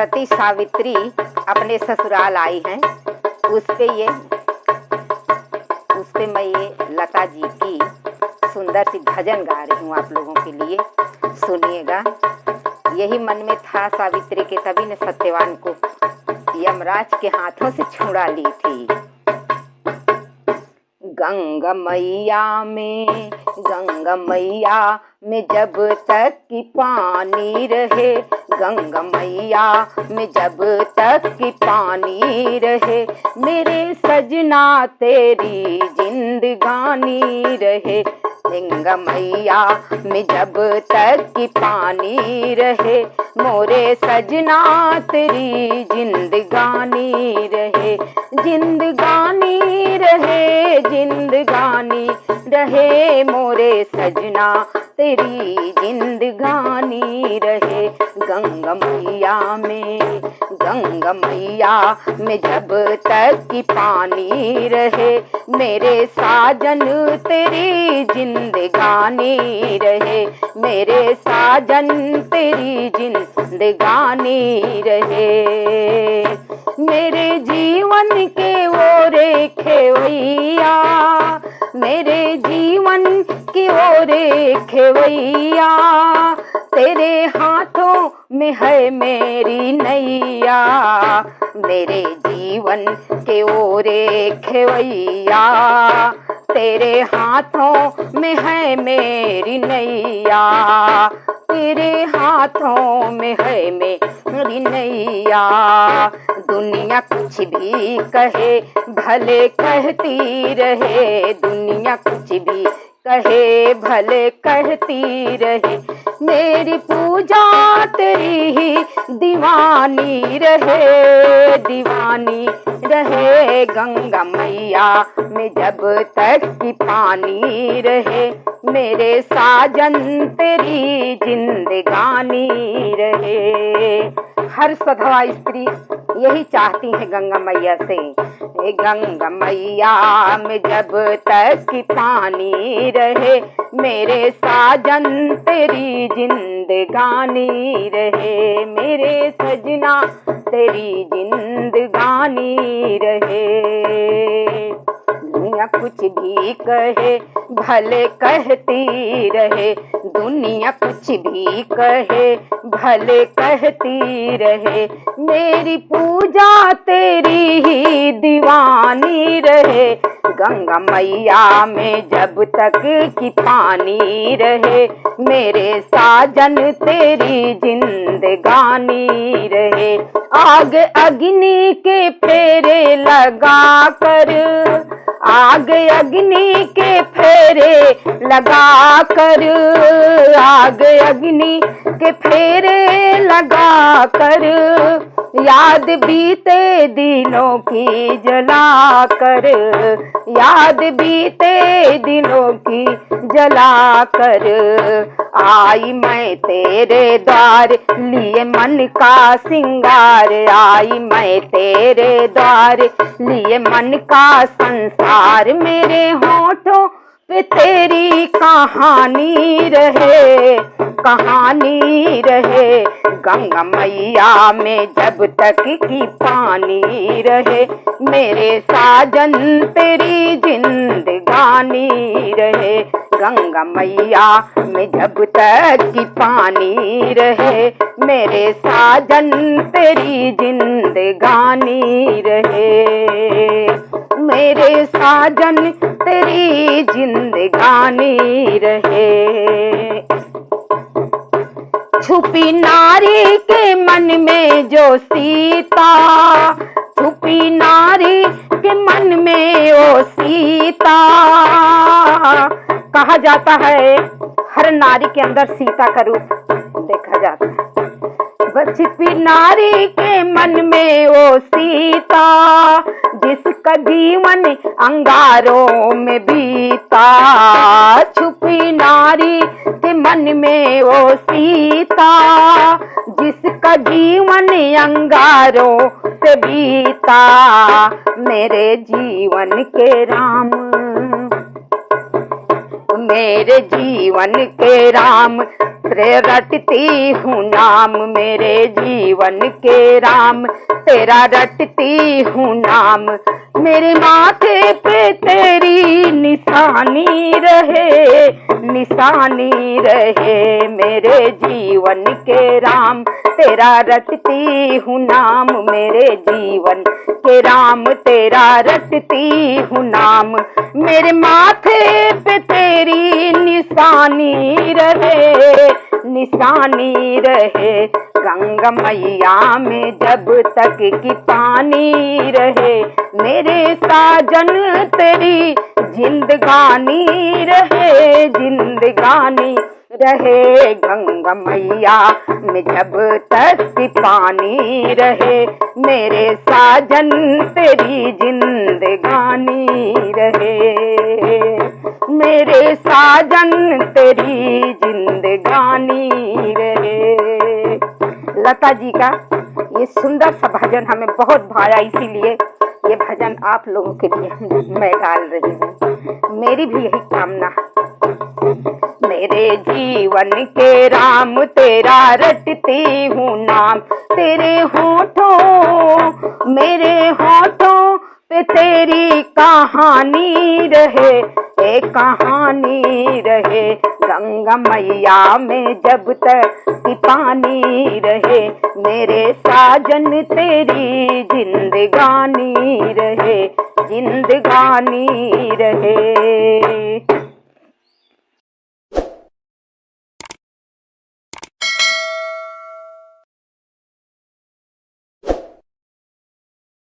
सती सावित्री अपने ससुराल आई हैं। उस पे मैं ये लता जी की सुंदर सी भजन गा रही हूँ आप लोगों के लिए, सुनिएगा। यही मन में था सावित्री के, तभी ने सत्यवान को यमराज के हाथों से छुड़ा ली थी। गंगा मैया में जब तक कि पानी रहे, गंगा मैया में जब तक कि पानी रहे, मेरे सजना तेरी जिंदगानी रहे। गंगा मैया में जब तक कि पानी रहे, मोरे सजना तेरी जिंदगानी रहे। जिंदगानी रहे, जिंदगानी रहे, मोरे सजना तेरी जिंदगानी रहे। गंगा मैया में जब तक कि पानी रहे, मेरे साजन तेरी जिंदगानी रहे, मेरे साजन तेरी जिंदगानी रहे। मेरे जीवन के वो खेवैया, मेरे जीवन की ओर खेवैया, तेरे हाथों में है मेरी नैया। मेरे जीवन के ओर खेवैया, तेरे हाथों में है मेरी नैया, तेरे हाथों में है मेरी नैया। दुनिया कुछ भी कहे भले कहती रहे, दुनिया कुछ भी कहे भले कहती रहे, मेरी पूजा तेरी ही दीवानी रहे, दीवानी रहे। गंगा मैया में जब तक कि पानी रहे, मेरे साजन तेरी जिंदगानी रहे। हर सधवा स्त्री यही चाहती है गंगा मैया से। गंगा मैया में जब तक कि पानी रहे, मेरे साजन तेरी जिंदगानी रहे, मेरे सजना तेरी जिंदगानी रहे। दुनिया कुछ भी कहे भले कहती रहे, दुनिया कुछ भी कहे भले कहती रहे, मेरी पूजा तेरी ही दीवानी रहे। गंगा मैया में जब तक कि पानी रहे, मेरे साजन तेरी जिंदगानी रहे। आग अग्नि के फेरे लगा कर, आग अग्नि के फेरे लगा कर, आग अग्नि के फेरे लगा कर, याद बीते दिनों की जला कर, याद बीते दिनों की जला कर, आई मैं तेरे द्वार लिए मन का सिंगार, आई मैं तेरे द्वार लिए मन का संसार, मेरे होठों पे तेरी कहानी रहे, कहानी रहे। गंगा मैया में जब तक कि पानी रहे, मेरे साजन तेरी जिंदगानी रहे। गंगा मैया में जब तक कि पानी रहे, मेरे साजन तेरी जिंदगानी रहे, मेरे साजन तेरी जिंदगानी रहे। छुपी नारी के मन में जो सीता, छुपी नारी के मन में ओ सीता, कहा जाता है हर नारी के अंदर सीता का रूप देखा जाता है। छिपी नारी के मन में ओ सीता, जिसका जीवन अंगारों में बीता, छुपी नारी के मन में ओ सीता, जिसका जीवन अंगारों से बीता, मेरे जीवन के राम, मेरे जीवन के राम रटती हूँ नाम मेरे जीवन के राम, तेरा रटती हूँ नाम। मेरे माथे पे तेरी निशानी रहे, निशानी रहे मेरे जीवन के राम, तेरा रटती हूँ नाम मेरे जीवन के राम, तेरा रटती हूँ नाम। मेरे माथे पे तेरी निशानी रहे, निशानी रहे। गंगा मैया में जब तक की पानी रहे, मेरे साजन तेरी जिंदगानी रहे, जिंदगानी रहे। गंगा मैया में जब तक की पानी रहे, मेरे साजन तेरी जिंदगानी रहे, मेरे साजन तेरी जिंदगानी रहे। लता जी का ये सुंदर सा भजन हमें बहुत भाया, इसीलिए ये भजन आप लोगों के लिए मैं डाल रही हूँ। मेरी भी यही कामना है। मेरे जीवन के राम, तेरा रटती हूँ नाम, तेरे होठों, मेरे होठों पे तेरी कहानी रहे, एक कहानी रहे। गंगा मैया में जब तक की पानी रहे, मेरे साजन तेरी जिंदगानी रहे, जिंदगानी रहे।